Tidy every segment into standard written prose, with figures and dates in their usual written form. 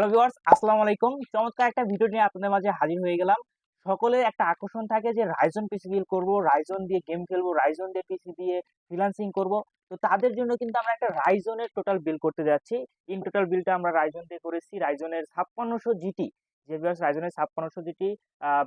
Hello viewers, আসসালামু আলাইকুম। চমৎকার একটা ভিডিও নিয়ে আপনাদের মাঝে হাজির হয়ে গেলাম। সকলের একটা আকর্ষণ থাকে যে Ryzen পিসি বিল্ড করব, Ryzen দিয়ে গেম খেলবো, Ryzen দিয়ে পিসি দিয়ে ফ্রিল্যান্সিং করব। তো তাদের জন্য কিন্তু আমরা একটা Ryzen এর টোটাল বিল্ড করতে যাচ্ছি। ইন টোটাল বিল্ডটা আমরা Ryzen দিয়ে করেছি। Ryzen এর 5600 জিটি, যে ভিউয়ার্স Ryzen এর 5600 জিটি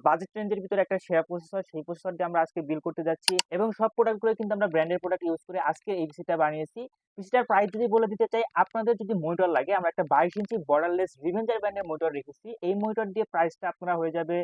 বাজেট রেঞ্জের ভিতরে একটা সেরা প্রসেসর, সেই প্রসেসর দিয়ে আমরা আজকে বিল্ড করতে যাচ্ছি এবং সব প্রোডাক্টগুলো কিন্তু আমরা ব্র্যান্ডের প্রোডাক্ট ইউজ করে আজকে এই পিসিটা বানিয়েছি। পিসিটার প্রাইস যদি বলে দিতে চাই, আপনাদের যদি মনিটর লাগে, আমরা একটা 22 ইঞ্চি বর্ডারলেস রিভেঞ্জার ব্র্যান্ডের মনিটর রেখেছি। এই মনিটর দিয়ে প্রাইসটা আপনারা হয়ে যাবে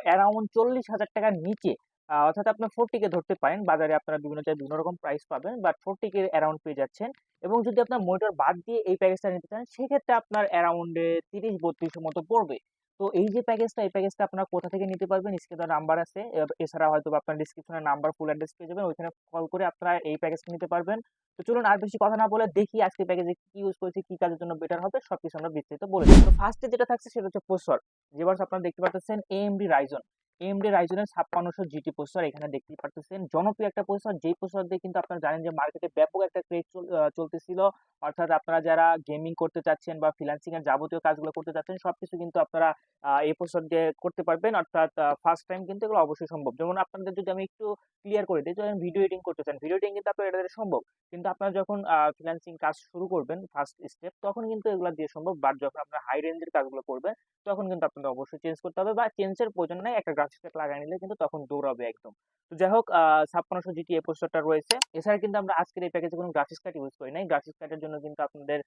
অ্যারাউন্ড 40,000 টাকার নিচে। অর্থাৎ আপনার 40 কে ধরতে পারেন। বাজারে আপনারা বিভিন্ন জায়গায় বিভিন্ন রকম প্রাইস পাবেন, বাট 40 কে অ্যারাউন্ড পেয়ে যাচ্ছেন। এবং যদি আপনার মনিটর বাদ দিয়ে এই প্যাকেজটা নিতে চান, সেক্ষেত্রে আপনার অ্যারাউন্ড 30-32 এর মতো পড়বে। তো এই যে প্যাকেজটা, এই প্যাকেজটা আপনারা কোথা থেকে নিতে পারবেন, স্ক্রিনে দেওয়া নাম্বার আছে। এছাড়া হয়তো আপনার ডিসক্রিপশনে নাম্বার, ফুল অ্যাড্রেস পেয়ে যাবেন, ওইখানে কল করে আপনারা এই প্যাকেজটা নিতে পারবেন। তো চলুন আর বেশি কথা না বলে দেখি আজকে প্যাকেজে কি ইউজ করেছি, কি কাজের জন্য বেটার হবে, সবকিছু আমরা বিস্তারিত বলে দিই। তো ফার্স্টে যেটা থাকছে সেটা হচ্ছে প্রসেসর। যেবার আপনারা দেখতে পাচ্ছেন AMD Ryzen, AMD Ryzen এর 5600 জিটি প্রসেসর এখানে দেখতেই পারতেছেন। জনপ্রিয় একটা প্রসেসর, যেই প্রসেসর দিয়ে কিন্তু আপনারা জানেন যে মার্কেটে ব্যাপক একটা ক্রেজ চলতেছিল। অর্থাৎ আপনারা যারা গেমিং করতে চাচ্ছেন বা ফ্রিল্যান্সিং এর যাবতীয় কাজগুলো করতে চাচ্ছেন, সবকিছু কিন্তু আপনারা এই প্রসেসর দিয়ে করতে পারবেন। অর্থাৎ ফার্স্ট টাইম কিন্তু এগুলো অবশ্যই সম্ভব। যেমন আপনাদের যদি আমি একটু ক্লিয়ার করে দিই, যখন ভিডিও এডিটিং করতে চান, ভিডিও এডিটিং কিন্তু আপনার এটা দিয়ে সম্ভব। কিন্তু আপনারা যখন ফ্রিল্যান্সিং কাজ শুরু করবেন ফার্স্ট স্টেপ, তখন কিন্তু এগুলা দিয়ে সম্ভব। বাট যখন আপনারা হাই রেঞ্জের কাজগুলো করবেন, তখন কিন্তু আপনাদের অবশ্যই চেঞ্জ করতে হবে, বা চেঞ্জের প্রয়োজন নাই, একটা গ্রাফিক্স কার্ড লাগাই নিলে কিন্তু তখন দৌড়াবে একদম। তো যাই হোক, 5600 জিটি এই প্রসেসরটা রয়েছে। এছাড়া কিন্তু আমরা আজকের এই প্যাকেজে কোনো গ্রাফিক্স কার্ড ইউজ করি নাই। গ্রাফিক্স কার্ডের জন্য কিন্তু আপনাদের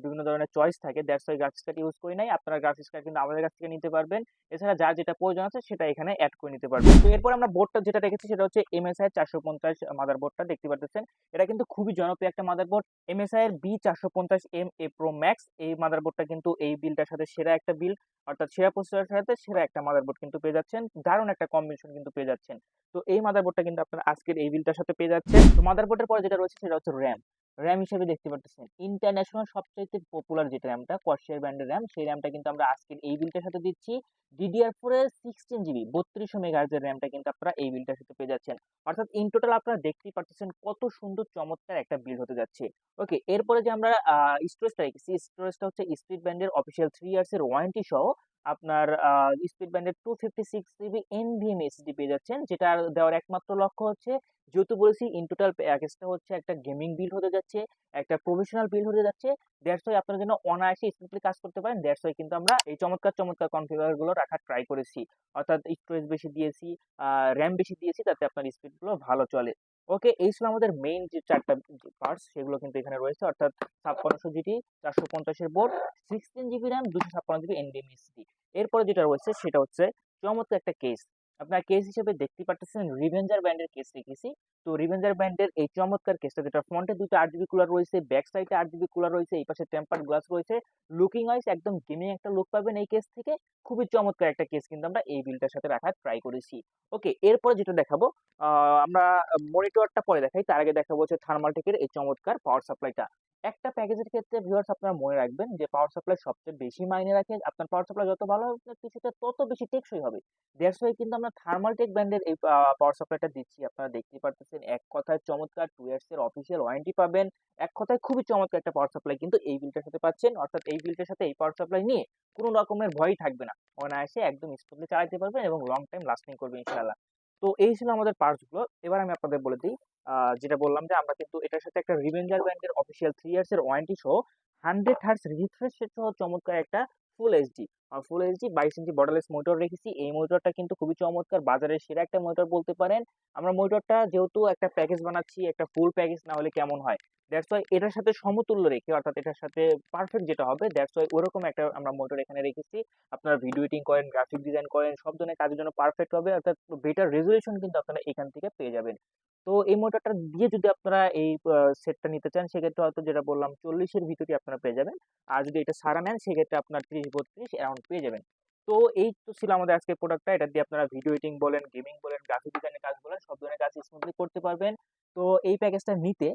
বিভিন্ন ধরনের চয়েস থাকে, that's why graphics card use করি নাই। আপনারা গ্রাফিক্স কার্ড কিন্তু আমাদের কাছ থেকে নিতে পারবেন। এছাড়া যার যেটা প্রয়োজন আছে সেটা এখানে এড করে নিতে পারবেন। তো এরপর আমরা বোর্ডটা যেটা রেখেছি সেটা হচ্ছে MSI 450 মাদারবোর্ডটা দেখতে পাচ্ছেন। এটা কিন্তু খুবই জনপ্রিয় একটা মাদারবোর্ড। MSI এর B450MA Pro Max, এই মাদারবোর্ডটা কিন্তু এই বিলটার সাথে সেরা একটা বিল, অর্থাৎ সেরা প্রসেসরের সাথে সেরা একটা মাদারবোর্ড কিন্তু পেয়ে যাচ্ছেন। দারুণ একটা কম্বিনেশন কিন্তু পেয়ে যাচ্ছেন। তো এই মাদারবোর্ডটা কিন্তু আপনারা আজকের এই বিলটার সাথে পেয়ে যাচ্ছেন। তো মাদারবোর্ডের পরে যেটা রয়েছে সেটা হচ্ছে র্যাম। র্যাম হিসেবে দেখতে পাচ্ছেন ইন্টারন্যাশনাল সবচাইতে পপুলার যে র্যামটা, কর্সার ব্র্যান্ডের র্যাম, সেই র্যামটা কিন্তু আমরা আজকের এই বিলটার সাথে দিচ্ছি। DDR4 এর 16 GB 3200 মেগাহার্জের র্যামটা কিন্তু আপনারা এই বিলটার সাথে পেয়ে যাচ্ছেন। অর্থাৎ ইন টোটাল আপনারা দেখতেই পাচ্ছেন কত সুন্দর চমৎকার একটা বিল হতে যাচ্ছে। ওকে, এরপরে যে আমরা স্টোরেজটা রেখেছি, স্টোরেজটা হচ্ছে স্পিড ব্যান্ডের অফিসিয়াল 3 ইয়ার্স এর ওয়ারেন্টি সহ আপনার স্পিড ব্যান্ডের 256 GB NVMe SSD পেয়ে যাচ্ছেন। যেটা দেওয়ার একমাত্র লক্ষ্য হচ্ছে, যেহেতু বলেছি ইন টোটাল প্যাকেজটা হচ্ছে একটা গেমিং বিল হতে যাচ্ছে, একটা প্রফেশনাল বিল হতে যাচ্ছে, দ্যাটস ওয়াই আপনারা যেন অনায়াসে স্মুথলি কাজ করতে পারেন, দ্যাটস ওয়াই কিন্তু আমরা এই চমৎকার চমৎকার কনফিগার গুলো রাখার ট্রাই করেছি। অর্থাৎ স্টোরেজ বেশি দিয়েছি, র্যাম বেশি দিয়েছি, যাতে আপনার স্পিড গুলো ভালো চলে। ওকে, এই ছিল আমাদের মেইন যে চারটা পার্টস, সেগুলো কিন্তু এখানে রয়েছে। অর্থাৎ 5600 জিটি, 450 এর board, 16 GB RAM, 256 GB NVMe SSD। এরপরে যেটা রয়েছে সেটা হচ্ছে চমৎকার একটা কেস। আপনার কেস হিসেবে দেখতে পাচ্ছেন রিভেঞ্জার ব্র্যান্ডের কেস রেখেছি। তো রিভেঞ্জার ব্র্যান্ডের এই চমৎকার কেসটা, যেটা ফ্রন্টে দুটো 8 GB কুলার রয়েছে, ব্যাক সাইডে 8 GB কুলার রয়েছে, এই পাশে টেম্পারড গ্লাস রয়েছে। লুকিং ওয়াইজ একদম গেমিং একটা লুক পাবেন এই কেস থেকে। খুবই চমৎকার একটা কেস কিন্তু আমরা এই বিলটার সাথে রাখার ট্রাই করেছি। ওকে, এরপরে যেটা দেখাবো, আমরা মনিটরটা পরে দেখাই, তার আগে দেখাবো হচ্ছে থার্মালটেকের এই চমৎকার পাওয়ার সাপ্লাইটা। একটা প্যাকেজের ক্ষেত্রে ভিউয়ার্স আপনারা মনে রাখবেন যে পাওয়ার সাপ্লাই সবচেয়ে বেশি মাইনে রাখে। আপনার পাওয়ার সাপ্লাই যত ভালো হবে, আপনার কিছুটা তত বেশি টেকসই হবে। দ্যাটস ওয়াই কিন্তু আমরা থার্মালটেক ব্র্যান্ডের এই পাওয়ার সাপ্লাইটা দিচ্ছি। আপনারা দেখতেই পারতেছেন, এক কথায় চমৎকার 2 ইয়ার্স এর অফিসিয়াল ওয়ারেন্টি পাবেন। এক কথায় খুবই চমৎকার একটা পাওয়ার সাপ্লাই কিন্তু এই বিলটার সাথে পাচ্ছেন। অর্থাৎ এই বিলটার সাথে এই পাওয়ার সাপ্লাই নিয়ে কোনো রকমের ভয়ই থাকবে না। অনায়াসে একদম স্মুথলি চালাতে পারবেন এবং লং টাইম লাস্টিং করবে ইনশাআল্লাহ। তো এই ছিল আমাদের পার্টস গুলো। এবার আমি আপনাদের বলে দিই, যেটা বললাম যে আমরা কিন্তু এটার সাথে একটা রিভেঞ্জার ব্র্যান্ডের অফিসিয়াল 3 ইয়ার্স এর ওয়ারেন্টি সহ 100 হার্টজ রিফ্রেশ রেট সহ চমৎকার একটা ফুল এইচডি 22 ইঞ্চি বর্ডারলেস মনিটর রেখেছি। এই মনিটরটা কিন্তু খুবই চমৎকার, বাজারের সেরা একটা মনিটর বলতে পারেন। আমরা মনিটরটা যেহেতু একটা প্যাকেজ বানাচ্ছি, একটা ফুল প্যাকেজ না হলে কেমন হয়, দ্যাটস ওয়াই এটার সাথে সমতুল্য রেখে, অর্থাৎ এটার সাথে পারফেক্ট যেটা হবে, দ্যাটস ওয়াই ওরকম একটা আমরা মনিটর এখানে রেখেছি। আপনারা ভিডিও এডিটিং করেন, গ্রাফিক ডিজাইন করেন, সব ধরনের কাজের জন্য পারফেক্ট হবে। অর্থাৎ বেটার রেজুলেশন কিন্তু আপনারা এখান থেকে পেয়ে যাবেন। তো এই মোটরটা দিয়ে যদি আপনারা এই সেটটা নিতে চান, সেক্ষেত্রে হয়তো যেটা বললাম 40 এর ভিতরে আপনারা পেয়ে যাবেন। আর যদি এটা সারা নেন, সেক্ষেত্রে আপনার 30-32 অ্যারাউন্ড পেয়ে যাবেন। তো এই তো ছিল আমাদের আজকের প্রোডাক্টটা। এটা দিয়ে আপনারা ভিডিও এডিটিং বলেন, গেমিং বলেন, গ্রাফিক ডিজাইনের কাজ বলেন, সব ধরনের কাজ স্মুথলি করতে পারবেন। তো এই প্যাকেজটা নিতে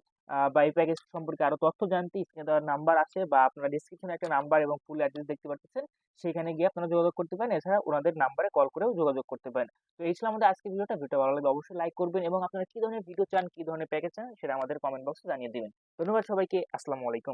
বা এই প্যাকেজ সম্পর্কে আরো তথ্য জানতে স্ক্রিনে দেওয়ার নাম্বার আছে, বা আপনারা ডেসক্রিপশনে একটা নাম্বার এবং ফুল অ্যাড্রেস দেখতে পাচ্ছেন, সেখানে গিয়ে আপনারা যোগাযোগ করতে পারেন। এছাড়া ওনাদের নাম্বারে কল করেও যোগাযোগ করতে পারেন। তো এই ছিল আমাদের আজকের ভিডিওটা। ভিডিওটা ভালো লাগলে অবশ্যই লাইক করবেন, এবং আপনারা কি ধরনের ভিডিও চান, কি ধরনের প্যাকেজ চান, সেটা আমাদের কমেন্ট বক্সে জানিয়ে দিবেন। ধন্যবাদ সবাইকে। আসসালামু আলাইকুম।